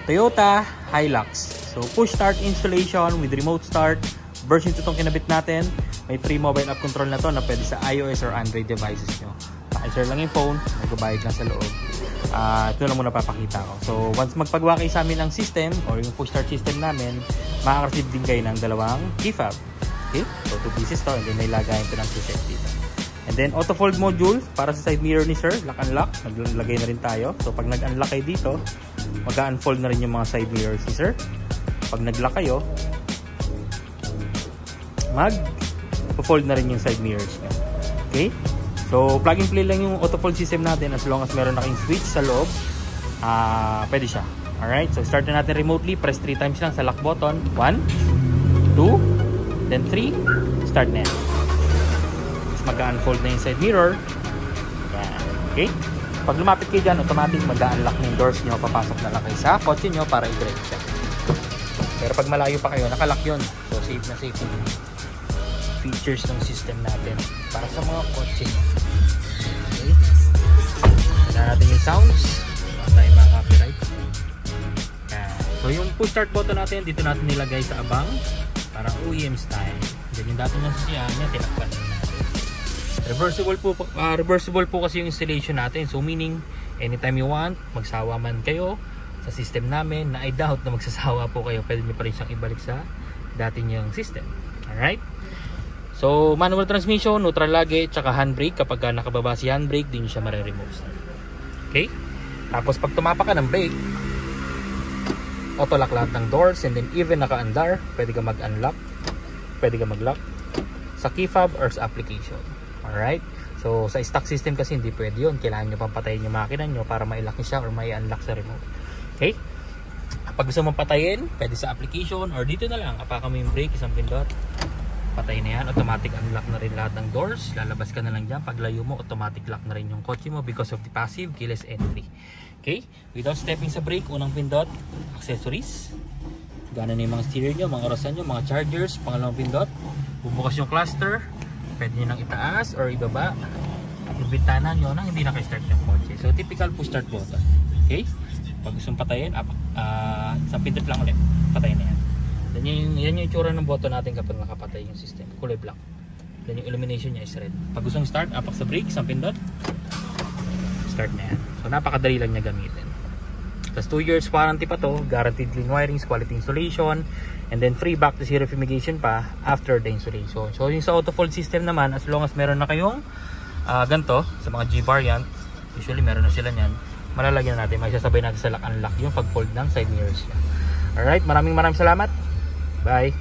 Toyota Hilux. So push start installation with remote start. Version 2 itong kinabit natin. May free mobile app control na to na pwede sa iOS or Android devices nyo. Paki-share lang yung phone, magbabayad lang sa loob. Ito lang muna papakita ko. So once magpagawa kayo sa amin ng system or yung push start system namin, makaka-receive din kayo ng dalawang key fob. Okay? So 2 pieces to, and then may lagayan ito ng preset dito. And then auto fold module para sa side mirror ni sir, lock unlock. Naglagay na rin tayo. So pag nag-unlock kayo dito, mag-unfold na rin yung mga side mirrors ni sir. Pag nag-lock kayo, mag-fold na rin yung side mirrors nyo. Okay? So plug and play lang yung auto fold system natin. As long as meron na kayong switch sa loob, pwede siya. Alright, so start na natin remotely. Press 3 times lang sa lock button. 1, 2, then 3. Start na yan. Mag-unfold na yung side mirror. Yan. Okay? Pag lumapit kayo dyan, automatic mag-unlock na yung doors nyo. Papasok na lang kayo sa kotse nyo para i-drive siya. Pero pag malayo pa kayo, nakalock yun. So safe na safe yung features ng system natin para sa mga kotse nyo. Okay? Tignan natin yung sounds. Wala tayo mga copyright. Yan. So yung push start button natin, dito natin nilagay sa abang. Parang OEM style. Then yung dati ng sasya niya, tinakpan natin. Reversible po kasi yung installation natin. So meaning, anytime you want, magsawa man kayo sa system namin, na I doubt na magsasawa po kayo, pwede nyo pa rin siyang ibalik sa dati nyong system. Alright? So, manual transmission, neutral lagi, tsaka handbrake. Kapag nakababa si handbrake, din siya mare-remove. Okay? Tapos pag tumapa ka ng brake, auto-lock lahat ng doors, and then even naka-andar, pwede ka mag-unlock, pwede ka mag-lock sa key fob or sa application. Alright? So, sa stock system kasi hindi pwede yun. Kailangan nyo pang patayin yung makina nyo para ma-lock nyo siya or ma-unlock sa remote. Okay? Pag gusto mong patayin, pwede sa application or dito na lang. Apakan mo yung brake, isang pindot. Patay na yan. Automatic unlock na rin lahat ng doors. Lalabas ka na lang dyan. Pag layo mo, automatic lock na rin yung kotse mo because of the passive keyless entry. Okay? Without stepping sa brake, unang pindot, accessories. Gana na yung mga steer nyo, mga orasan nyo, mga chargers. Pangalawang pindot, bubukas yung cluster. Pwede nyo nang itaas or ibaba at yung bintana nyo nang hindi naka-start yung kotse. So typical push start button. Okay? Pag gusto mong patayin, sa pindot lang ulit, patayin na yan. Yan yung itsura ng button natin kapag nakapatay yung system. Kulay black. Then yung illumination niya is red. Pag gusto mong start, apak sa brake, sa pindot, start na yan. So napakadali lang niya gamitin. Tapos 2 years warranty pa to, guaranteed clean wirings, quality installation, and then free back to zero fumigation pa after the installation. So yung sa auto fold system naman, as long as meron na kayong ganito, sa mga G variant, usually meron na sila nyan, malalagyan natin, may sasabay natin sa lock unlock yung pag fold ng side mirrors niya. Alright, maraming salamat. Bye!